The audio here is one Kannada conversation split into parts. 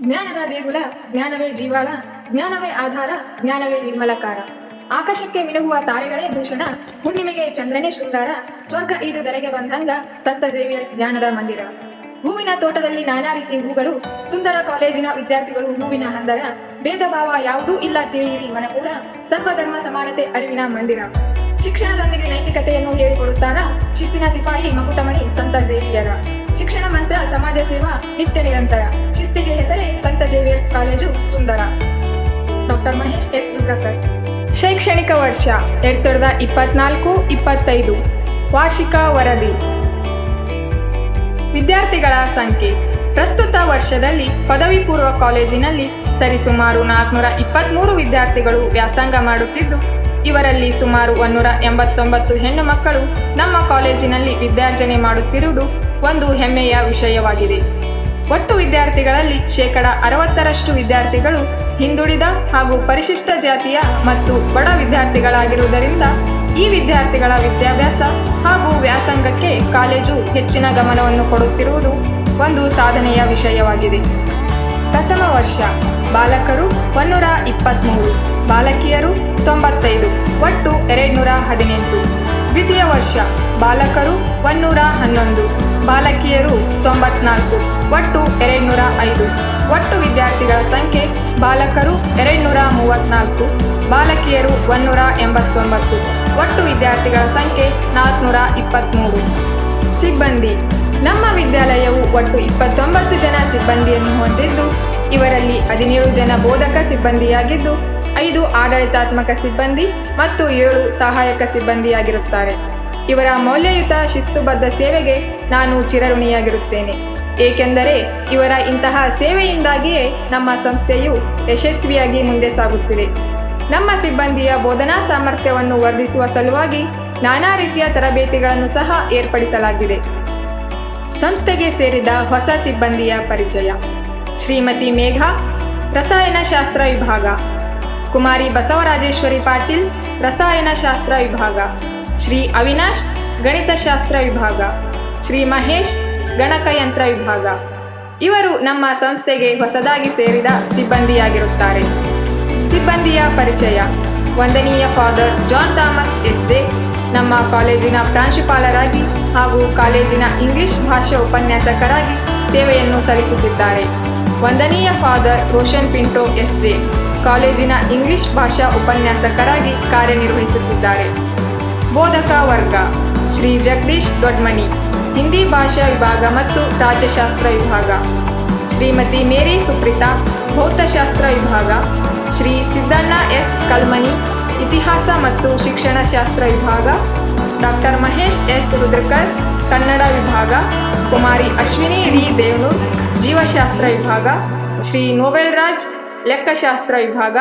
ಜ್ಞಾನದ ದೇಗುಲ, ಜ್ಞಾನವೇ ಜೀವಾಳ, ಜ್ಞಾನವೇ ಆಧಾರ, ಜ್ಞಾನವೇ ನಿರ್ಮಲಕಾರ. ಆಕಾಶಕ್ಕೆ ಮಿನುಗುವ ತಾರೆಗಳೇ ಭೂಷಣ, ಹುಣ್ಣಿಮೆಗೆ ಚಂದ್ರನೇ ಶೃಂಗಾರ. ಸ್ವರ್ಗ ಇದು ಧರೆಗೆ ಬಂದಂಗ, ಸಂತ ಝೇವಿಯರ್ಸ್ ಜ್ಞಾನದ ಮಂದಿರ. ಹೂವಿನ ತೋಟದಲ್ಲಿ ನಾನಾ ರೀತಿ ಹೂಗಳು, ಸುಂದರ ಕಾಲೇಜಿನ ವಿದ್ಯಾರ್ಥಿಗಳು ಹೂವಿನ ಹಂದರ. ಭೇದ ಭಾವ ಯಾವುದೂ ಇಲ್ಲ ತಿಳಿಯಿರಿ ಮನಪೂರ, ಸರ್ವಧರ್ಮ ಸಮಾನತೆ ಅರಿವಿನ ಮಂದಿರ. ಶಿಕ್ಷಣದೊಂದಿಗೆ ನೈತಿಕತೆಯನ್ನು ಹೇಳಿಕೊಡುತ್ತಾರ, ಶಿಸ್ತಿನ ಸಿಪಾಯಿ ಮಕುಟಮಣಿ ಸಂತ ಝೇವಿಯರ. ಶಿಕ್ಷಣ ಮಂತ್ರ ಸಮಾಜ ಸೇವಾ ನಿತ್ಯ ನಿರಂತರ, ಶಿಸ್ತಿಗೆ ಹೆಸರೇ ಸಂತ ಝೇವಿಯರ್ಸ್ ಕಾಲೇಜು ಸುಂದರ. Doctor Mahesh S Rudrakar. ಶೈಕ್ಷಣಿಕ ವರ್ಷ 2024-25 ವಾರ್ಷಿಕ ವರದಿ. ವಿದ್ಯಾರ್ಥಿಗಳ ಸಂಖ್ಯೆ. ಪ್ರಸ್ತುತ ವರ್ಷದಲ್ಲಿ ಪದವಿ ಪೂರ್ವ ಕಾಲೇಜಿನಲ್ಲಿ ಸರಿಸುಮಾರು 423 ವಿದ್ಯಾರ್ಥಿಗಳು ವ್ಯಾಸಂಗ ಮಾಡುತ್ತಿದ್ದು, ಇವರಲ್ಲಿ ಸುಮಾರು 189 ಹೆಣ್ಣು ಮಕ್ಕಳು ನಮ್ಮ ಕಾಲೇಜಿನಲ್ಲಿ ವಿದ್ಯಾರ್ಜನೆ ಮಾಡುತ್ತಿರುವುದು ಒಂದು ಹೆಮ್ಮೆಯ ವಿಷಯವಾಗಿದೆ. ಒಟ್ಟು ವಿದ್ಯಾರ್ಥಿಗಳಲ್ಲಿ 60% ವಿದ್ಯಾರ್ಥಿಗಳು ಹಿಂದುಳಿದ ಹಾಗೂ ಪರಿಶಿಷ್ಟ ಜಾತಿಯ ಮತ್ತು ಬಡ ವಿದ್ಯಾರ್ಥಿಗಳಾಗಿರುವುದರಿಂದ ಈ ವಿದ್ಯಾರ್ಥಿಗಳ ವಿದ್ಯಾಭ್ಯಾಸ ಹಾಗೂ ವ್ಯಾಸಂಗಕ್ಕೆ ಕಾಲೇಜು ಹೆಚ್ಚಿನ ಗಮನವನ್ನು ಕೊಡುತ್ತಿರುವುದು ಒಂದು ಸಾಧನೆಯ ವಿಷಯವಾಗಿದೆ. ಪ್ರಥಮ ವರ್ಷ ಬಾಲಕರು 123, ಬಾಲಕಿಯರು 95, ಒಟ್ಟು 218. ದ್ವಿತೀಯ ವರ್ಷ ಬಾಲಕರು 111, ಬಾಲಕಿಯರು 94, ಒಟ್ಟು 205. ಒಟ್ಟು ವಿದ್ಯಾರ್ಥಿಗಳ ಸಂಖ್ಯೆ ಬಾಲಕರು 234, ಬಾಲಕಿಯರು 189, ಒಟ್ಟು ವಿದ್ಯಾರ್ಥಿಗಳ ಸಂಖ್ಯೆ 423. ಸಿಬ್ಬಂದಿ. ನಮ್ಮ ವಿದ್ಯಾಲಯವು ಒಟ್ಟು 29 ಜನ ಸಿಬ್ಬಂದಿಯನ್ನು ಹೊಂದಿದ್ದು, ಇವರಲ್ಲಿ 17 ಜನ ಬೋಧಕ ಸಿಬ್ಬಂದಿಯಾಗಿದ್ದು, 5 ಆಡಳಿತಾತ್ಮಕ ಸಿಬ್ಬಂದಿ ಮತ್ತು 7 ಸಹಾಯಕ ಸಿಬ್ಬಂದಿಯಾಗಿರುತ್ತಾರೆ. ಇವರ ಮೌಲ್ಯಯುತ ಶಿಸ್ತುಬದ್ಧ ಸೇವೆಗೆ ನಾನು ಚಿರಋಣಿಯಾಗಿರುತ್ತೇನೆ, ಏಕೆಂದರೆ ಇವರ ಇಂತಹ ಸೇವೆಯಿಂದಾಗಿಯೇ ನಮ್ಮ ಸಂಸ್ಥೆಯು ಯಶಸ್ವಿಯಾಗಿ ಮುಂದೆ ಸಾಗುತ್ತಿದೆ. ನಮ್ಮ ಸಿಬ್ಬಂದಿಯ ಬೋಧನಾ ಸಾಮರ್ಥ್ಯವನ್ನು ವರ್ಧಿಸುವ ಸಲುವಾಗಿ ನಾನಾ ರೀತಿಯ ತರಬೇತಿಗಳನ್ನು ಸಹ ಏರ್ಪಡಿಸಲಾಗಿದೆ. ಸಂಸ್ಥೆಗೆ ಸೇರಿದ ಹೊಸ ಸಿಬ್ಬಂದಿಯ ಪರಿಚಯ. ಶ್ರೀಮತಿ ಮೇಘಾ, ರಸಾಯನಶಾಸ್ತ್ರ ವಿಭಾಗ. ಕುಮಾರಿ ಬಸವರಾಜೇಶ್ವರಿ ಪಾಟೀಲ್, ರಸಾಯನಶಾಸ್ತ್ರ ವಿಭಾಗ. ಶ್ರೀ ಅವಿನಾಶ್, ಗಣಿತಶಾಸ್ತ್ರ ವಿಭಾಗ. ಶ್ರೀ ಮಹೇಶ್, ಗಣಕಯಂತ್ರ ವಿಭಾಗ. ಇವರು ನಮ್ಮ ಸಂಸ್ಥೆಗೆ ಹೊಸದಾಗಿ ಸೇರಿದ ಸಿಬ್ಬಂದಿಯಾಗಿರುತ್ತಾರೆ. ಸಿಬ್ಬಂದಿಯ ಪರಿಚಯ. ವಂದನೀಯ ಫಾದರ್ ಜಾನ್ ಥಾಮಸ್ ಎಸ್.ಜೆ. ನಮ್ಮ ಕಾಲೇಜಿನ ಪ್ರಾಂಶುಪಾಲರಾಗಿ ಹಾಗೂ ಕಾಲೇಜಿನ ಇಂಗ್ಲಿಷ್ ಭಾಷಾ ಉಪನ್ಯಾಸಕರಾಗಿ ಸೇವೆಯನ್ನು ಸಲ್ಲಿಸುತ್ತಿದ್ದಾರೆ. ವಂದನೀಯ ಫಾದರ್ ರೋಷನ್ ಪಿಂಟೋ ಎಸ್.ಜೆ. ಕಾಲೇಜಿನ ಇಂಗ್ಲಿಷ್ ಭಾಷಾ ಉಪನ್ಯಾಸಕರಾಗಿ ಕಾರ್ಯನಿರ್ವಹಿಸುತ್ತಿದ್ದಾರೆ. ಬೋಧಕ ವರ್ಗ. ಶ್ರೀ ಜಗದೀಶ್ ದೊಡ್ಮನಿ, ಹಿಂದಿ ಭಾಷಾ ವಿಭಾಗ ಮತ್ತು ರಾಜ್ಯಶಾಸ್ತ್ರ ವಿಭಾಗ. ಶ್ರೀಮತಿ ಮೇರಿ ಸುಪ್ರೀತಾ, ಭೌತಶಾಸ್ತ್ರ ವಿಭಾಗ. ಶ್ರೀ ಸಿದ್ದಣ್ಣ ಎಸ್ ಕಲ್ಮನಿ, ಇತಿಹಾಸ ಮತ್ತು ಶಿಕ್ಷಣಶಾಸ್ತ್ರ ವಿಭಾಗ. ಡಾಕ್ಟರ್ ಮಹೇಶ್ ಎಸ್ ರುದ್ರಕರ್, ಕನ್ನಡ ವಿಭಾಗ. ಕುಮಾರಿ ಅಶ್ವಿನಿ ಡಿ ದೇವನೂರ್, ಜೀವಶಾಸ್ತ್ರ ವಿಭಾಗ. ಶ್ರೀ ನೋಬೆಲ್ ರಾಜ್, ಲೆಕ್ಕಶಾಸ್ತ್ರ ವಿಭಾಗ.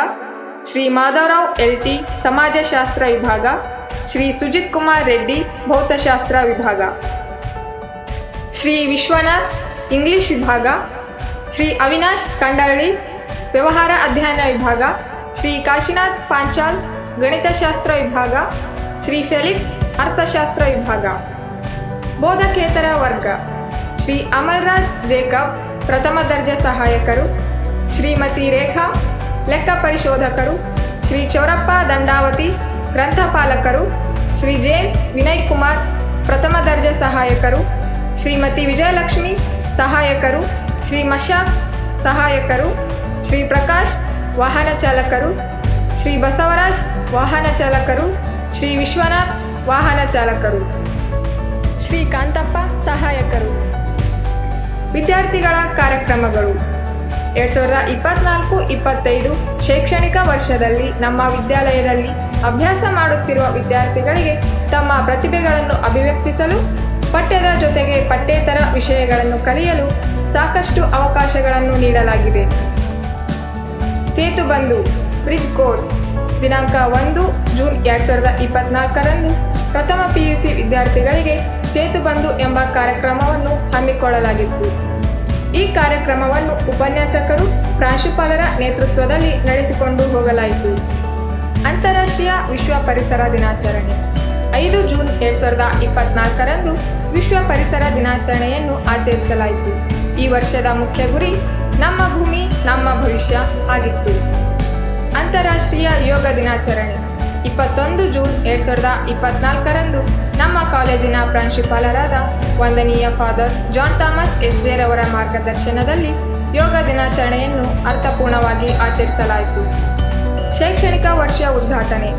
ಶ್ರೀ ಮಾಧವರಾವ್ ಎಲ್.ಟಿ., ಸಮಾಜಶಾಸ್ತ್ರ ವಿಭಾಗ. ಶ್ರೀ ಸುಜಿತ್ ಕುಮಾರ್ ರೆಡ್ಡಿ, ಭೌತಶಾಸ್ತ್ರ ವಿಭಾಗ. ಶ್ರೀ ವಿಶ್ವನಾಥ್, ಇಂಗ್ಲಿಷ್ ವಿಭಾಗ. ಶ್ರೀ ಅವಿನಾಶ್ ಕಂಡಳ್ಳಿ, ವ್ಯವಹಾರ ಅಧ್ಯಯನ ವಿಭಾಗ. ಶ್ರೀ ಕಾಶಿನಾಥ್ ಪಾಂಚಾಲ್, ಗಣಿತಶಾಸ್ತ್ರ ವಿಭಾಗ. ಶ್ರೀ ಫೆಲಿಕ್ಸ್, ಅರ್ಥಶಾಸ್ತ್ರ ವಿಭಾಗ. ಬೋಧಕೇತರ ವರ್ಗ. ಶ್ರೀ ಅಮಲ್ರಾಜ್ ಜೇಕಬ್, ಪ್ರಥಮ ದರ್ಜೆ ಸಹಾಯಕರು. ಶ್ರೀಮತಿ ರೇಖಾ, ಲೆಕ್ಕ ಪರಿಶೋಧಕರು. ಶ್ರೀ ಚೌರಪ್ಪ ದಂಡಾವತಿ, ಗ್ರಂಥಪಾಲಕರು. ಶ್ರೀ ಜೇಮ್ಸ್ ವಿನಯ್ ಕುಮಾರ್, ಪ್ರಥಮ ದರ್ಜೆ ಸಹಾಯಕರು. ಶ್ರೀಮತಿ ವಿಜಯಲಕ್ಷ್ಮಿ, ಸಹಾಯಕರು. ಶ್ರೀ ಮಶಾಕ್, ಸಹಾಯಕರು. ಶ್ರೀ ಪ್ರಕಾಶ್, ವಾಹನ ಚಾಲಕರು. ಶ್ರೀ ಬಸವರಾಜ್, ವಾಹನ ಚಾಲಕರು. ಶ್ರೀ ವಿಶ್ವನಾಥ್, ವಾಹನ ಚಾಲಕರು. ಶ್ರೀ ಕಾಂತಪ್ಪ, ಸಹಾಯಕರು. ವಿದ್ಯಾರ್ಥಿಗಳ ಕಾರ್ಯಕ್ರಮಗಳು. 2024-25 ಶೈಕ್ಷಣಿಕ ವರ್ಷದಲ್ಲಿ ನಮ್ಮ ವಿದ್ಯಾಲಯದಲ್ಲಿ ಅಭ್ಯಾಸ ಮಾಡುತ್ತಿರುವ ವಿದ್ಯಾರ್ಥಿಗಳಿಗೆ ತಮ್ಮ ಪ್ರತಿಭೆಗಳನ್ನು ಅಭಿವ್ಯಕ್ತಿಸಲು ಪಠ್ಯದ ಜೊತೆಗೆ ಪಠ್ಯೇತರ ವಿಷಯಗಳನ್ನು ಕಲಿಯಲು ಸಾಕಷ್ಟು ಅವಕಾಶಗಳನ್ನು ನೀಡಲಾಗಿದೆ. ಸೇತುಬಂಧು ಬ್ರಿಡ್ಜ್ ಕೋರ್ಸ್. ದಿನಾಂಕ 1 ಜೂನ್ 2024ರಂದು ಪ್ರಥಮ PUC ವಿದ್ಯಾರ್ಥಿಗಳಿಗೆ ಸೇತುಬಂಧು ಎಂಬ ಕಾರ್ಯಕ್ರಮವನ್ನು ಹಮ್ಮಿಕೊಳ್ಳಲಾಗಿತ್ತು. ಈ ಕಾರ್ಯಕ್ರಮವನ್ನು ಉಪನ್ಯಾಸಕರು, ಪ್ರಾಂಶುಪಾಲರ ನೇತೃತ್ವದಲ್ಲಿ ನಡೆಸಿಕೊಂಡು ಹೋಗಲಾಯಿತು. ಅಂತಾರಾಷ್ಟ್ರೀಯ ವಿಶ್ವ ಪರಿಸರ ದಿನಾಚರಣೆ. 5 ಜೂನ್ 2024ರಂದು ವಿಶ್ವ ಪರಿಸರ ದಿನಾಚರಣೆಯನ್ನು ಆಚರಿಸಲಾಯಿತು. ಈ ವರ್ಷದ ಮುಖ್ಯ ಗುರಿ ನಮ್ಮ ಭೂಮಿ ವರ್ಷ ಆಗಿತ್ತು. ಅಂತಾರಾಷ್ಟ್ರೀಯ ಯೋಗ ದಿನಾಚರಣೆ 21 ಜೂನ್ 2024ರಂದು ನಮ್ಮ ಕಾಲೇಜಿನ ಪ್ರಾಂಶುಪಾಲರಾದ ವಂದನೀಯ ಫಾದರ್ ಜಾನ್ ಥಾಮಸ್ ಎಸ್.ಜೆ. ರವರ ಮಾರ್ಗದರ್ಶನದಲ್ಲಿ ಯೋಗ ದಿನಾಚರಣೆಯನ್ನು ಅರ್ಥಪೂರ್ಣವಾಗಿ ಆಚರಿಸಲಾಯಿತು. ಶೈಕ್ಷಣಿಕ ವರ್ಷ ಉದ್ಘಾಟನೆ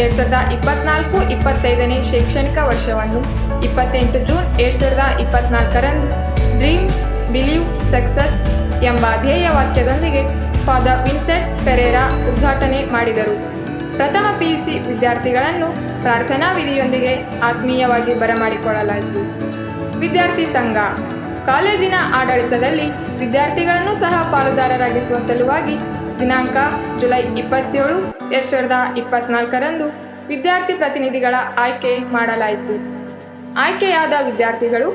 2024-25ನೇ ಶೈಕ್ಷಣಿಕ ವರ್ಷವನ್ನು 28 ಜೂನ್ 2024ರಂದು ಡ್ರೀಮ್ ಬಿಲೀವ್ ಸಕ್ಸಸ್ ಎಂಬ ಧ್ಯೇಯ ವಾಕ್ಯದೊಂದಿಗೆ ಫಾದರ್ ವಿನ್ಸೆಂಟ್ ಪೆರೇರಾ ಉದ್ಘಾಟನೆ ಮಾಡಿದರು. ಪ್ರಥಮ PUC ವಿದ್ಯಾರ್ಥಿಗಳನ್ನು ಪ್ರಾರ್ಥನಾ ವಿಧಿಯೊಂದಿಗೆ ಆತ್ಮೀಯವಾಗಿ ಬರಮಾಡಿಕೊಳ್ಳಲಾಯಿತು. ವಿದ್ಯಾರ್ಥಿ ಸಂಘ ಕಾಲೇಜಿನ ಆಡಳಿತದಲ್ಲಿ ವಿದ್ಯಾರ್ಥಿಗಳನ್ನು ಸಹ ಪಾಲುದಾರರಾಗಿಸುವ ಸಲುವಾಗಿ ದಿನಾಂಕ ಜುಲೈ 27, 2024ರಂದು ವಿದ್ಯಾರ್ಥಿ ಪ್ರತಿನಿಧಿಗಳ ಆಯ್ಕೆ ಮಾಡಲಾಯಿತು. ಆಯ್ಕೆಯಾದ ವಿದ್ಯಾರ್ಥಿಗಳು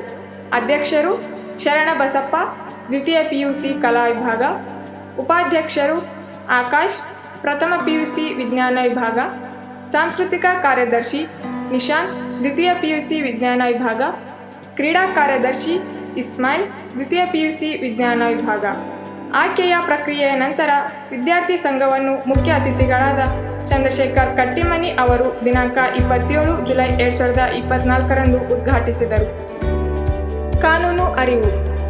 ಅಧ್ಯಕ್ಷರು ಶರಣಬಸಪ್ಪ, ದ್ವಿತೀಯ PUC ಕಲಾ ವಿಭಾಗ, ಉಪಾಧ್ಯಕ್ಷರು ಆಕಾಶ್, ಪ್ರಥಮ PUC ವಿಜ್ಞಾನ ವಿಭಾಗ, ಸಾಂಸ್ಕೃತಿಕ ಕಾರ್ಯದರ್ಶಿ ನಿಶಾಂತ್, ದ್ವಿತೀಯ PUC ವಿಜ್ಞಾನ ವಿಭಾಗ, ಕ್ರೀಡಾ ಕಾರ್ಯದರ್ಶಿ ಇಸ್ಮಾಯಿಲ್, ದ್ವಿತೀಯ PUC ವಿಜ್ಞಾನ ವಿಭಾಗ. ಆಯ್ಕೆಯ ಪ್ರಕ್ರಿಯೆಯ ನಂತರ ವಿದ್ಯಾರ್ಥಿ ಸಂಘವನ್ನು ಮುಖ್ಯ ಅತಿಥಿಗಳಾದ ಚಂದ್ರಶೇಖರ್ ಕಟ್ಟಿಮನಿ ಅವರು ದಿನಾಂಕ 27 ಜುಲೈ 2024ರಂದು ಉದ್ಘಾಟಿಸಿದರು. ಕಾನೂನು ಅರಿವು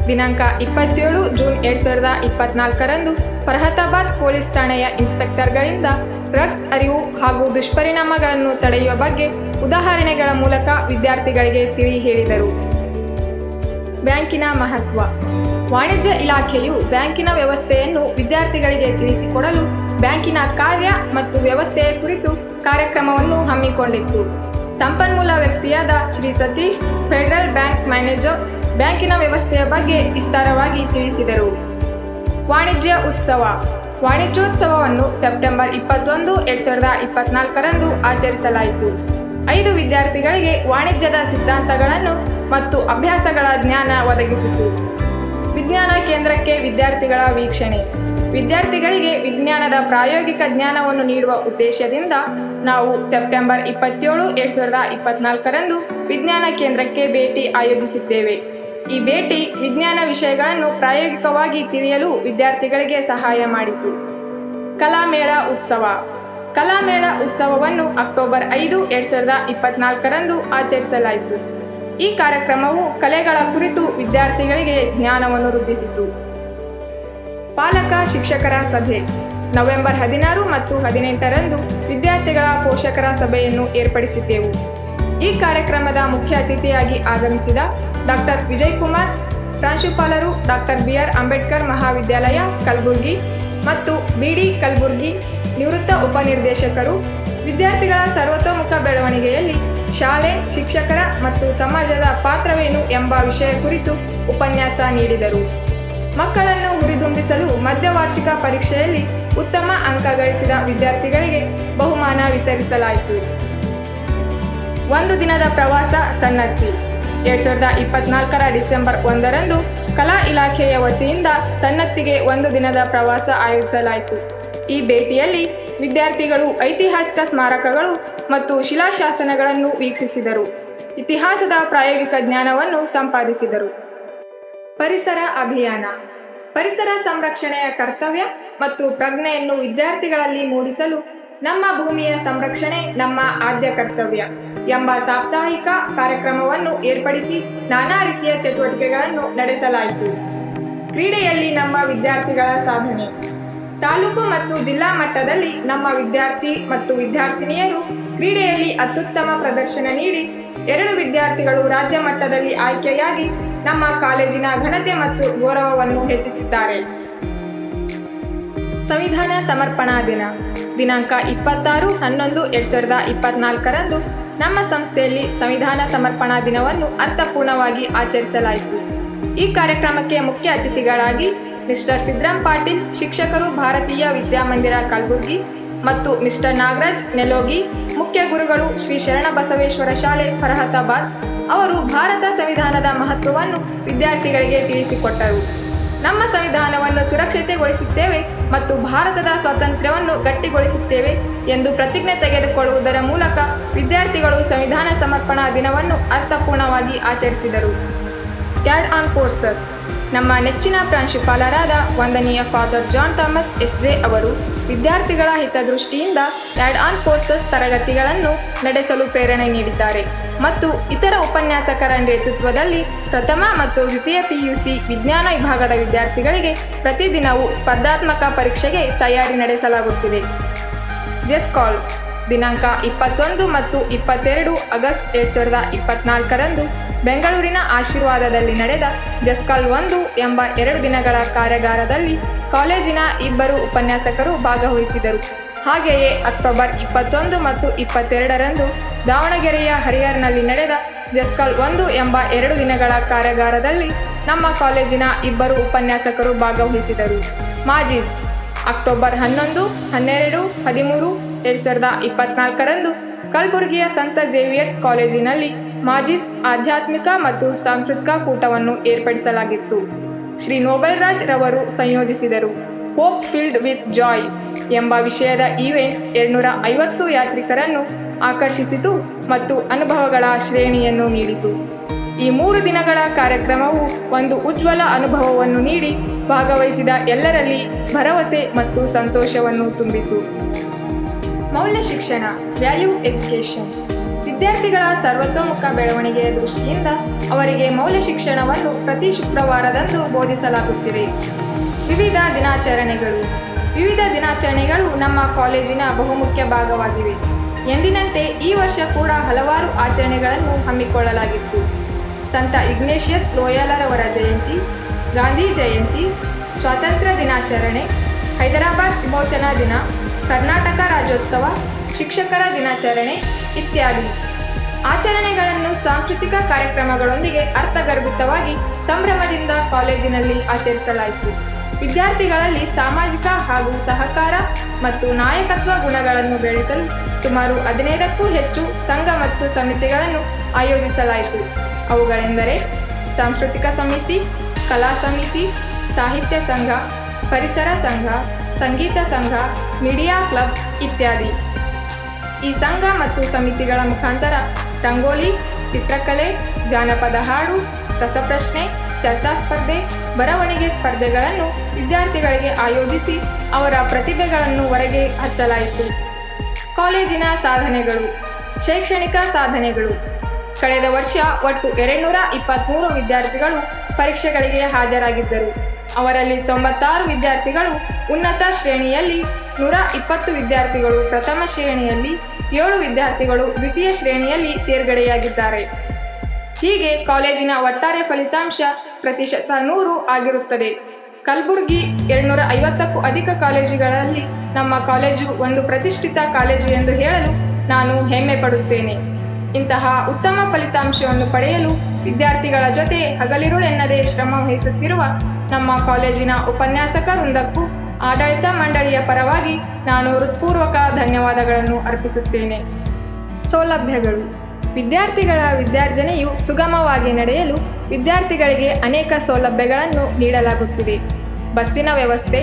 ದಿನಾಂಕ 27 ಜೂನ್ 2024ರಂದು ಫರಹತಾಬಾದ್ ಪೊಲೀಸ್ ಠಾಣೆಯ ಇನ್ಸ್ಪೆಕ್ಟರ್ಗಳಿಂದ ಡ್ರಗ್ಸ್ ಅರಿವು ಹಾಗೂ ದುಷ್ಪರಿಣಾಮಗಳನ್ನು ತಡೆಯುವ ಬಗ್ಗೆ ಉದಾಹರಣೆಗಳ ಮೂಲಕ ವಿದ್ಯಾರ್ಥಿಗಳಿಗೆ ತಿಳಿ ಹೇಳಿದರು. ಬ್ಯಾಂಕಿನ ಮಹತ್ವ ವಾಣಿಜ್ಯ ಇಲಾಖೆಯು ಬ್ಯಾಂಕಿನ ವ್ಯವಸ್ಥೆಯನ್ನು ವಿದ್ಯಾರ್ಥಿಗಳಿಗೆ ತಿಳಿಸಿಕೊಡಲು ಬ್ಯಾಂಕಿನ ಕಾರ್ಯ ಮತ್ತು ವ್ಯವಸ್ಥೆಯ ಕುರಿತು ಕಾರ್ಯಕ್ರಮವನ್ನು ಹಮ್ಮಿಕೊಂಡಿತ್ತು. ಸಂಪನ್ಮೂಲ ವ್ಯಕ್ತಿಯಾದ Shri Satish, Federal Bank manager, ಬ್ಯಾಂಕಿನ ವ್ಯವಸ್ಥೆಯ ಬಗ್ಗೆ ವಿಸ್ತಾರವಾಗಿ ತಿಳಿಸಿದರು. ವಾಣಿಜ್ಯ ಉತ್ಸವ ವಾಣಿಜ್ಯೋತ್ಸವವನ್ನು ಸೆಪ್ಟೆಂಬರ್ 21, 2024ರಂದು ಆಚರಿಸಲಾಯಿತು. 5 ವಿದ್ಯಾರ್ಥಿಗಳಿಗೆ ವಾಣಿಜ್ಯದ ಸಿದ್ಧಾಂತಗಳನ್ನು ಮತ್ತು ಅಭ್ಯಾಸಗಳ ಜ್ಞಾನ ಒದಗಿಸಿತು. ವಿಜ್ಞಾನ ಕೇಂದ್ರಕ್ಕೆ ವಿದ್ಯಾರ್ಥಿಗಳ ವೀಕ್ಷಣೆ ವಿದ್ಯಾರ್ಥಿಗಳಿಗೆ ವಿಜ್ಞಾನದ ಪ್ರಾಯೋಗಿಕ ಜ್ಞಾನವನ್ನು ನೀಡುವ ಉದ್ದೇಶದಿಂದ ನಾವು ಸೆಪ್ಟೆಂಬರ್ 27, 2024ರಂದು ವಿಜ್ಞಾನ ಕೇಂದ್ರಕ್ಕೆ ಭೇಟಿ ಆಯೋಜಿಸಿದ್ದೇವೆ. ಈ ಭೇಟಿ ವಿಜ್ಞಾನ ವಿಷಯಗಳನ್ನು ಪ್ರಾಯೋಗಿಕವಾಗಿ ತಿಳಿಯಲು ವಿದ್ಯಾರ್ಥಿಗಳಿಗೆ ಸಹಾಯ ಮಾಡಿತು. ಕಲಾಮೇಳ ಉತ್ಸವ ಕಲಾಮೇಳ ಉತ್ಸವವನ್ನು ಅಕ್ಟೋಬರ್ 5, 2024ರಂದು ಆಚರಿಸಲಾಯಿತು. ಈ ಕಾರ್ಯಕ್ರಮವು ಕಲೆಗಳ ಕುರಿತು ವಿದ್ಯಾರ್ಥಿಗಳಿಗೆ ಜ್ಞಾನವನ್ನು ವೃದ್ಧಿಸಿತು. ಪಾಲಕ ಶಿಕ್ಷಕರ ಸಭೆ ನವೆಂಬರ್ 16 ಮತ್ತು 18ರಂದು ವಿದ್ಯಾರ್ಥಿಗಳ ಪೋಷಕರ ಸಭೆಯನ್ನು ಏರ್ಪಡಿಸಿದ್ದೆವು. ಈ ಕಾರ್ಯಕ್ರಮದ ಮುಖ್ಯ ಅತಿಥಿಯಾಗಿ ಆಗಮಿಸಿದ ಡಾಕ್ಟರ್ ವಿಜಯ್ ಕುಮಾರ್, ಪ್ರಾಂಶುಪಾಲರು ಡಾಕ್ಟರ್ BR ಅಂಬೇಡ್ಕರ್ ಮಹಾವಿದ್ಯಾಲಯ ಕಲಬುರಗಿ ಮತ್ತು BD ಕಲಬುರಗಿ, ನಿವೃತ್ತ ಉಪನಿರ್ದೇಶಕರು ವಿದ್ಯಾರ್ಥಿಗಳ ಸರ್ವತೋಮುಖ ಬೆಳವಣಿಗೆಯಲ್ಲಿ ಶಾಲೆ, ಶಿಕ್ಷಕರ ಮತ್ತು ಸಮಾಜದ ಪಾತ್ರವೇನು ಎಂಬ ವಿಷಯ ಕುರಿತು ಉಪನ್ಯಾಸ ನೀಡಿದರು. ಮಕ್ಕಳನ್ನು ಹುರಿದುಂಬಿಸಲು ಮಧ್ಯವಾರ್ಷಿಕ ಪರೀಕ್ಷೆಯಲ್ಲಿ ಉತ್ತಮ ಅಂಕ ಗಳಿಸಿದ ವಿದ್ಯಾರ್ಥಿಗಳಿಗೆ ಬಹುಮಾನ ವಿತರಿಸಲಾಯಿತು. ಒಂದು ದಿನದ ಪ್ರವಾಸ ಸನ್ನತಿ 2024ರ ಡಿಸೆಂಬರ್ 1ರಂದು ಕಲಾ ಇಲಾಖೆಯ ವತಿಯಿಂದ ಸನ್ನತ್ತಿಗೆ ಒಂದು ದಿನದ ಪ್ರವಾಸ ಆಯೋಜಿಸಲಾಯಿತು. ಈ ಭೇಟಿಯಲ್ಲಿ ವಿದ್ಯಾರ್ಥಿಗಳು ಐತಿಹಾಸಿಕ ಸ್ಮಾರಕಗಳು ಮತ್ತು ಶಿಲಾಶಾಸನಗಳನ್ನು ವೀಕ್ಷಿಸಿದರು. ಇತಿಹಾಸದ ಪ್ರಾಯೋಗಿಕ ಜ್ಞಾನವನ್ನು ಸಂಪಾದಿಸಿದರು. ಪರಿಸರ ಅಭಿಯಾನ ಪರಿಸರ ಸಂರಕ್ಷಣೆಯ ಕರ್ತವ್ಯ ಮತ್ತು ಪ್ರಜ್ಞೆಯನ್ನು ವಿದ್ಯಾರ್ಥಿಗಳಲ್ಲಿ ಮೂಡಿಸಲು ನಮ್ಮ ಭೂಮಿಯ ಸಂರಕ್ಷಣೆ ನಮ್ಮ ಆದ್ಯ ಕರ್ತವ್ಯ ಎಂಬ ಸಾಪ್ತಾಹಿಕ ಕಾರ್ಯಕ್ರಮವನ್ನು ಏರ್ಪಡಿಸಿ ನಾನಾ ರೀತಿಯ ಚಟುವಟಿಕೆಗಳನ್ನು ನಡೆಸಲಾಯಿತು. ಕ್ರೀಡೆಯಲ್ಲಿ ನಮ್ಮ ವಿದ್ಯಾರ್ಥಿಗಳ ಸಾಧನೆ ತಾಲೂಕು ಮತ್ತು ಜಿಲ್ಲಾ ಮಟ್ಟದಲ್ಲಿ ನಮ್ಮ ವಿದ್ಯಾರ್ಥಿ ಮತ್ತು ವಿದ್ಯಾರ್ಥಿನಿಯರು ಕ್ರೀಡೆಯಲ್ಲಿ ಅತ್ಯುತ್ತಮ ಪ್ರದರ್ಶನ ನೀಡಿ 2 ವಿದ್ಯಾರ್ಥಿಗಳು ರಾಜ್ಯ ಮಟ್ಟದಲ್ಲಿ ಆಯ್ಕೆಯಾಗಿ ನಮ್ಮ ಕಾಲೇಜಿನ ಘನತೆ ಮತ್ತು ಗೌರವವನ್ನು ಹೆಚ್ಚಿಸಿದ್ದಾರೆ. ಸಂವಿಧಾನ ಸಮರ್ಪಣಾ ದಿನ ದಿನಾಂಕ 26/11/2024ರಂದು ನಮ್ಮ ಸಂಸ್ಥೆಯಲ್ಲಿ ಸಂವಿಧಾನ ಸಮರ್ಪಣಾ ದಿನವನ್ನು ಅರ್ಥಪೂರ್ಣವಾಗಿ ಆಚರಿಸಲಾಯಿತು. ಈ ಕಾರ್ಯಕ್ರಮಕ್ಕೆ ಮುಖ್ಯ ಅತಿಥಿಗಳಾಗಿ ಮಿಸ್ಟರ್ ಸಿದ್ರಾಮ್ ಪಾಟೀಲ್, ಶಿಕ್ಷಕರು, ಭಾರತೀಯ ವಿದ್ಯಾಮಂದಿರ ಕಲಬುರಗಿ ಮತ್ತು ಮಿಸ್ಟರ್ ನಾಗರಾಜ್ ನೆಲೋಗಿ, ಮುಖ್ಯ ಗುರುಗಳು ಶ್ರೀ ಶರಣಬಸವೇಶ್ವರ ಶಾಲೆ ಫರಹತಾಬಾದ್ ಅವರು ಭಾರತ ಸಂವಿಧಾನದ ಮಹತ್ವವನ್ನು ವಿದ್ಯಾರ್ಥಿಗಳಿಗೆ ತಿಳಿಸಿಕೊಟ್ಟರು. ನಮ್ಮ ಸಂವಿಧಾನವನ್ನು ಸುರಕ್ಷಿತಗೊಳಿಸುತ್ತೇವೆ ಮತ್ತು ಭಾರತದ ಸ್ವಾತಂತ್ರ್ಯವನ್ನು ಗಟ್ಟಿಗೊಳಿಸುತ್ತೇವೆ ಎಂದು ಪ್ರತಿಜ್ಞೆ ತೆಗೆದುಕೊಳ್ಳುವುದರ ಮೂಲಕ ವಿದ್ಯಾರ್ಥಿಗಳು ಸಂವಿಧಾನ ಸಮರ್ಪಣಾ ದಿನವನ್ನು ಅರ್ಥಪೂರ್ಣವಾಗಿ ಆಚರಿಸಿದರು. ಆ್ಯಡ್ ಆನ್ ಕೋರ್ಸಸ್ ನಮ್ಮ ನೆಚ್ಚಿನ ಪ್ರಾಂಶುಪಾಲರಾದ ವಂದನೀಯ ಫಾದರ್ ಜಾನ್ ಥಾಮಸ್ ಎಸ್.ಜೆ. ಅವರು ವಿದ್ಯಾರ್ಥಿಗಳ ಹಿತದೃಷ್ಟಿಯಿಂದ ಆ್ಯಡ್ ಆನ್ ಕೋರ್ಸಸ್ ತರಗತಿಗಳನ್ನು ನಡೆಸಲು ಪ್ರೇರಣೆ ನೀಡಿದ್ದಾರೆ ಮತ್ತು ಇತರ ಉಪನ್ಯಾಸಕರ ನೇತೃತ್ವದಲ್ಲಿ ಪ್ರಥಮ ಮತ್ತು ದ್ವಿತೀಯ PUC ವಿಜ್ಞಾನ ವಿಭಾಗದ ವಿದ್ಯಾರ್ಥಿಗಳಿಗೆ ಪ್ರತಿದಿನವೂ ಸ್ಪರ್ಧಾತ್ಮಕ ಪರೀಕ್ಷೆಗೆ ತಯಾರಿ ನಡೆಸಲಾಗುತ್ತಿದೆ. ಜೆಸ್ಕಾಲ್ ದಿನಾಂಕ 21 ಮತ್ತು 22 ಆಗಸ್ಟ್ 2024ರಂದು ಬೆಂಗಳೂರಿನ ಆಶೀರ್ವಾದದಲ್ಲಿ ನಡೆದ ಜೆಸ್ಕಾಲ್ 1 ಎಂಬ 2 ದಿನಗಳ ಕಾರ್ಯಾಗಾರದಲ್ಲಿ ಕಾಲೇಜಿನ 2 ಉಪನ್ಯಾಸಕರು ಭಾಗವಹಿಸಿದರು. ಹಾಗೆಯೇ ಅಕ್ಟೋಬರ್ 21 ಮತ್ತು 22ರಂದು ದಾವಣಗೆರೆಯ ಹರಿಹರನಲ್ಲಿ ನಡೆದ ಜೆಸ್ಕಾಲ್ 1 ಎಂಬ 2 ದಿನಗಳ ಕಾರ್ಯಾಗಾರದಲ್ಲಿ ನಮ್ಮ ಕಾಲೇಜಿನ 2 ಉಪನ್ಯಾಸಕರು ಭಾಗವಹಿಸಿದರು. ಮಾಜಿಸ್ ಅಕ್ಟೋಬರ್ 11, 12, 13, 2024ರಂದು ಕಲಬುರಗಿಯ ಸಂತ ಝೇವಿಯರ್ಸ್ ಕಾಲೇಜಿನಲ್ಲಿ ಮಾಜಿಸ್ ಆಧ್ಯಾತ್ಮಿಕ ಮತ್ತು ಸಾಂಸ್ಕೃತಿಕ ಕೂಟವನ್ನು ಏರ್ಪಡಿಸಲಾಗಿತ್ತು. ಶ್ರೀ ನೋಬೆಲ್ ರಾಜ್ ರವರು ಸಂಯೋಜಿಸಿದರು. ಹೋಪ್ ಫೀಲ್ಡ್ ವಿತ್ ಜಾಯ್ ಎಂಬ ವಿಷಯದ ಈವೆಂಟ್ 250 ಯಾತ್ರಿಕರನ್ನು ಆಕರ್ಷಿಸಿತು ಮತ್ತು ಅನುಭವಗಳ ಶ್ರೇಣಿಯನ್ನು ನೀಡಿತು. ಈ 3 ದಿನಗಳ ಕಾರ್ಯಕ್ರಮವು ಒಂದು ಉಜ್ವಲ ಅನುಭವವನ್ನು ನೀಡಿ ಭಾಗವಹಿಸಿದ ಎಲ್ಲರಲ್ಲಿ ಭರವಸೆ ಮತ್ತು ಸಂತೋಷವನ್ನು ತುಂಬಿತು. ಮೌಲ್ಯ ಶಿಕ್ಷಣ ವ್ಯಾಲ್ಯೂ ಎಜುಕೇಷನ್ ವಿದ್ಯಾರ್ಥಿಗಳ ಸರ್ವತೋಮುಖ ಬೆಳವಣಿಗೆಯ ದೃಷ್ಟಿಯಿಂದ ಅವರಿಗೆ ಮೌಲ್ಯ ಶಿಕ್ಷಣವನ್ನು ಪ್ರತಿ ಶುಕ್ರವಾರದಂದು ಬೋಧಿಸಲಾಗುತ್ತಿದೆ. ವಿವಿಧ ದಿನಾಚರಣೆಗಳು ನಮ್ಮ ಕಾಲೇಜಿನ ಬಹುಮುಖ್ಯ ಭಾಗವಾಗಿವೆ. ಎಂದಿನಂತೆ ಈ ವರ್ಷ ಕೂಡ ಹಲವಾರು ಆಚರಣೆಗಳನ್ನು ಹಮ್ಮಿಕೊಳ್ಳಲಾಗಿತ್ತು. ಸಂತ ಇಗ್ನೇಷಿಯಸ್ ಲೋಯಾಲರವರ ಜಯಂತಿ, ಗಾಂಧಿ ಜಯಂತಿ, ಸ್ವಾತಂತ್ರ್ಯ ದಿನಾಚರಣೆ, ಹೈದರಾಬಾದ್ ವಿಮೋಚನಾ ದಿನ, ಕರ್ನಾಟಕ ರಾಜ್ಯೋತ್ಸವ, ಶಿಕ್ಷಕರ ದಿನಾಚರಣೆ ಇತ್ಯಾದಿ ಆಚರಣೆಗಳನ್ನು ಸಾಂಸ್ಕೃತಿಕ ಕಾರ್ಯಕ್ರಮಗಳೊಂದಿಗೆ ಅರ್ಥಗರ್ಭಿತವಾಗಿ ಸಂಭ್ರಮದಿಂದ ಕಾಲೇಜಿನಲ್ಲಿ ಆಚರಿಸಲಾಯಿತು. ವಿದ್ಯಾರ್ಥಿಗಳಲ್ಲಿ ಸಾಮಾಜಿಕ ಹಾಗೂ ಸಹಕಾರ ಮತ್ತು ನಾಯಕತ್ವ ಗುಣಗಳನ್ನು ಬೆಳೆಸಲು ಸುಮಾರು 15ಕ್ಕೂ ಹೆಚ್ಚು ಸಂಘ ಮತ್ತು ಸಮಿತಿಗಳನ್ನು ಆಯೋಜಿಸಲಾಯಿತು. ಅವುಗಳೆಂದರೆ ಸಾಂಸ್ಕೃತಿಕ ಸಮಿತಿ, ಕಲಾ ಸಮಿತಿ, ಸಾಹಿತ್ಯ ಸಂಘ, ಪರಿಸರ ಸಂಘ, ಸಂಗೀತ ಸಂಘ, ಮೀಡಿಯಾ ಕ್ಲಬ್ ಇತ್ಯಾದಿ. ಈ ಸಂಘ ಮತ್ತು ಸಮಿತಿಗಳ ಮುಖಾಂತರ ರಂಗೋಲಿ, ಚಿತ್ರಕಲೆ, ಜಾನಪದ ಹಾಡು, ರಸಪ್ರಶ್ನೆ, ಚರ್ಚಾ ಸ್ಪರ್ಧೆ, ಬರವಣಿಗೆ ಸ್ಪರ್ಧೆಗಳನ್ನು ವಿದ್ಯಾರ್ಥಿಗಳಿಗೆ ಆಯೋಜಿಸಿ ಅವರ ಪ್ರತಿಭೆಗಳನ್ನು ಹೊರಗೆ ಹಚ್ಚಲಾಯಿತು. ಕಾಲೇಜಿನ ಸಾಧನೆಗಳು. ಶೈಕ್ಷಣಿಕ ಸಾಧನೆಗಳು. ಕಳೆದ ವರ್ಷ ಒಟ್ಟು 223 ವಿದ್ಯಾರ್ಥಿಗಳು ಪರೀಕ್ಷೆಗಳಿಗೆ ಹಾಜರಾಗಿದ್ದರು. ಅವರಲ್ಲಿ 96 ವಿದ್ಯಾರ್ಥಿಗಳು ಉನ್ನತ ಶ್ರೇಣಿಯಲ್ಲಿ, 120 ವಿದ್ಯಾರ್ಥಿಗಳು ಪ್ರಥಮ ಶ್ರೇಣಿಯಲ್ಲಿ, 7 ವಿದ್ಯಾರ್ಥಿಗಳು ದ್ವಿತೀಯ ಶ್ರೇಣಿಯಲ್ಲಿ ತೇರ್ಗಡೆಯಾಗಿದ್ದಾರೆ. ಹೀಗೆ ಕಾಲೇಜಿನ ಒಟ್ಟಾರೆ ಫಲಿತಾಂಶ ಪ್ರತಿಶತ 100 ಆಗಿರುತ್ತದೆ. ಕಲಬುರಗಿ 250ಕ್ಕೂ ಅಧಿಕ ಕಾಲೇಜುಗಳಲ್ಲಿ ನಮ್ಮ ಕಾಲೇಜು ಒಂದು ಪ್ರತಿಷ್ಠಿತ ಕಾಲೇಜು ಎಂದು ಹೇಳಲು ನಾನು ಹೆಮ್ಮೆ ಪಡುತ್ತೇನೆ. ಇಂತಹ ಉತ್ತಮ ಫಲಿತಾಂಶವನ್ನು ಪಡೆಯಲು ವಿದ್ಯಾರ್ಥಿಗಳ ಜೊತೆ ಹಗಲಿರುಳೆನ್ನದೇ ಶ್ರಮ ವಹಿಸುತ್ತಿರುವ ನಮ್ಮ ಕಾಲೇಜಿನ ಉಪನ್ಯಾಸಕ ವೃಂದಕ್ಕೂ ಆಡಳಿತ ಮಂಡಳಿಯ ಪರವಾಗಿ ನಾನು ಹೃತ್ಪೂರ್ವಕ ಧನ್ಯವಾದಗಳನ್ನು ಅರ್ಪಿಸುತ್ತೇನೆ. ಸೌಲಭ್ಯಗಳು. ವಿದ್ಯಾರ್ಥಿಗಳ ವಿದ್ಯಾರ್ಜನೆಯು ಸುಗಮವಾಗಿ ನಡೆಯಲು ವಿದ್ಯಾರ್ಥಿಗಳಿಗೆ ಅನೇಕ ಸೌಲಭ್ಯಗಳನ್ನು ನೀಡಲಾಗುತ್ತಿದೆ. ಬಸ್ಸಿನ ವ್ಯವಸ್ಥೆ,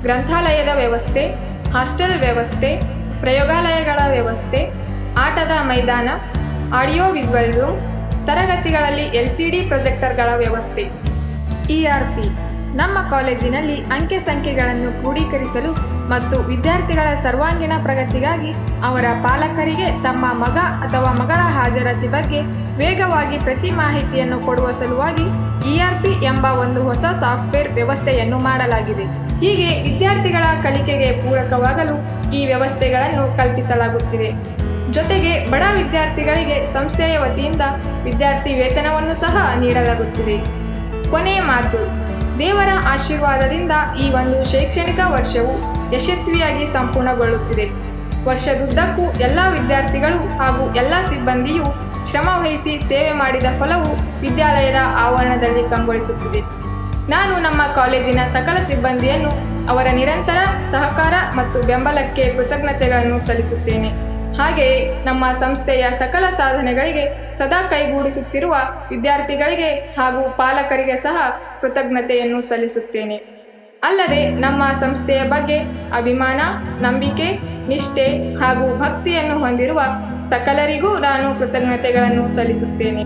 ಗ್ರಂಥಾಲಯದ ವ್ಯವಸ್ಥೆ, ಹಾಸ್ಟೆಲ್ ವ್ಯವಸ್ಥೆ, ಪ್ರಯೋಗಾಲಯಗಳ ವ್ಯವಸ್ಥೆ, ಆಟದ ಮೈದಾನ, ಆಡಿಯೋ ವಿಜುವಲ್ ರೂಮ್, ತರಗತಿಗಳಲ್ಲಿ LCD ಪ್ರೊಜೆಕ್ಟರ್ಗಳ ವ್ಯವಸ್ಥೆ. ERP ನಮ್ಮ ಕಾಲೇಜಿನಲ್ಲಿ ಅಂಕೆ ಸಂಖ್ಯೆಗಳನ್ನು ಕ್ರೋಢೀಕರಿಸಲು ಮತ್ತು ವಿದ್ಯಾರ್ಥಿಗಳ ಸರ್ವಾಂಗೀಣ ಪ್ರಗತಿಗಾಗಿ ಅವರ ಪಾಲಕರಿಗೆ ತಮ್ಮ ಮಗ ಅಥವಾ ಮಗಳ ಹಾಜರಾತಿ ಬಗ್ಗೆ ವೇಗವಾಗಿ ಪ್ರತಿ ಮಾಹಿತಿಯನ್ನು ಕೊಡುವ ಸಲುವಾಗಿ ERP ಎಂಬ ಒಂದು ಹೊಸ ಸಾಫ್ಟ್ವೇರ್ ವ್ಯವಸ್ಥೆಯನ್ನು ಮಾಡಲಾಗಿದೆ. ಹೀಗೆ ವಿದ್ಯಾರ್ಥಿಗಳ ಕಲಿಕೆಗೆ ಪೂರಕವಾಗಲು ಈ ವ್ಯವಸ್ಥೆಗಳನ್ನು ಕಲ್ಪಿಸಲಾಗುತ್ತಿದೆ. ಜೊತೆಗೆ ಬಡ ವಿದ್ಯಾರ್ಥಿಗಳಿಗೆ ಸಂಸ್ಥೆಯ ವತಿಯಿಂದ ವಿದ್ಯಾರ್ಥಿ ವೇತನವನ್ನು ಸಹ ನೀಡಲಾಗುತ್ತಿದೆ. ಕೊನೆಯ ಮಾತು. ದೇವರ ಆಶೀರ್ವಾದದಿಂದ ಈ ಒಂದು ಶೈಕ್ಷಣಿಕ ವರ್ಷವು ಯಶಸ್ವಿಯಾಗಿ ಸಂಪೂರ್ಣಗೊಳ್ಳುತ್ತಿದೆ. ವರ್ಷದುದ್ದಕ್ಕೂ ಎಲ್ಲ ವಿದ್ಯಾರ್ಥಿಗಳು ಹಾಗೂ ಎಲ್ಲ ಸಿಬ್ಬಂದಿಯು ಶ್ರಮವಹಿಸಿ ಸೇವೆ ಮಾಡಿದ ಫಲವು ವಿದ್ಯಾಲಯದ ಆವರಣದಲ್ಲಿ ಕಂಗೊಳಿಸುತ್ತಿದೆ. ನಾನು ನಮ್ಮ ಕಾಲೇಜಿನ ಸಕಲ ಸಿಬ್ಬಂದಿಯನ್ನು ಅವರ ನಿರಂತರ ಸಹಕಾರ ಮತ್ತು ಬೆಂಬಲಕ್ಕೆ ಕೃತಜ್ಞತೆಗಳನ್ನು ಸಲ್ಲಿಸುತ್ತೇನೆ. ಹಾಗೆಯೇ ನಮ್ಮ ಸಂಸ್ಥೆಯ ಸಕಲ ಸಾಧನೆಗಳಿಗೆ ಸದಾ ಕೈಗೂಡಿಸುತ್ತಿರುವ ವಿದ್ಯಾರ್ಥಿಗಳಿಗೆ ಹಾಗೂ ಪಾಲಕರಿಗೆ ಸಹ ಕೃತಜ್ಞತೆಯನ್ನು ಸಲ್ಲಿಸುತ್ತೇನೆ. ಅಲ್ಲದೆ ನಮ್ಮ ಸಂಸ್ಥೆಯ ಬಗ್ಗೆ ಅಭಿಮಾನ, ನಂಬಿಕೆ, ನಿಷ್ಠೆ ಹಾಗೂ ಭಕ್ತಿಯನ್ನು ಹೊಂದಿರುವ ಸಕಲರಿಗೂ ನಾನು ಕೃತಜ್ಞತೆಗಳನ್ನು ಸಲ್ಲಿಸುತ್ತೇನೆ.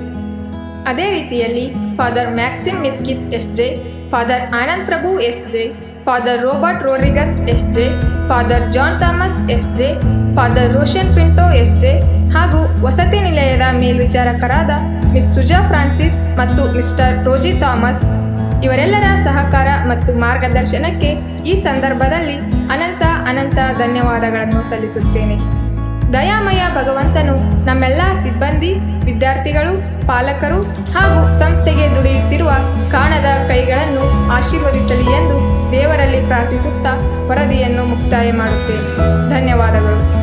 ಅದೇ ರೀತಿಯಲ್ಲಿ father Maxim Miskith SJ., father Anand Prabhu SJ., father Robert Rodrigues SJ., father John Thomas SJ., father Roshan Pinto SJ. ಹಾಗೂ ವಸತಿ ನಿಲಯದ ಮೇಲ್ವಿಚಾರಕರಾದ ಮಿಸ್ ಸುಜಾ ಫ್ರಾನ್ಸಿಸ್ ಮತ್ತು ಮಿಸ್ಟರ್ ರೋಜಿ ಥಾಮಸ್ ಇವರೆಲ್ಲರ ಸಹಕಾರ ಮತ್ತು ಮಾರ್ಗದರ್ಶನಕ್ಕೆ ಈ ಸಂದರ್ಭದಲ್ಲಿ ಅನಂತ ಧನ್ಯವಾದಗಳನ್ನು ಸಲ್ಲಿಸುತ್ತೇನೆ. ದಯಾಮಯ ಭಗವಂತನು ನಮ್ಮೆಲ್ಲ ಸಿಬ್ಬಂದಿ, ವಿದ್ಯಾರ್ಥಿಗಳು, ಪಾಲಕರು ಹಾಗೂ ಸಂಸ್ಥೆಗೆ ದುಡಿಯುತ್ತಿರುವ ಕಾಣದ ಕೈಗಳನ್ನು ಆಶೀರ್ವದಿಸಲಿ ಎಂದು ದೇವರಲ್ಲಿ ಪ್ರಾರ್ಥಿಸುತ್ತಾ ವರದಿಯನ್ನು ಮುಕ್ತಾಯ ಮಾಡುತ್ತೇನೆ. ಧನ್ಯವಾದಗಳು.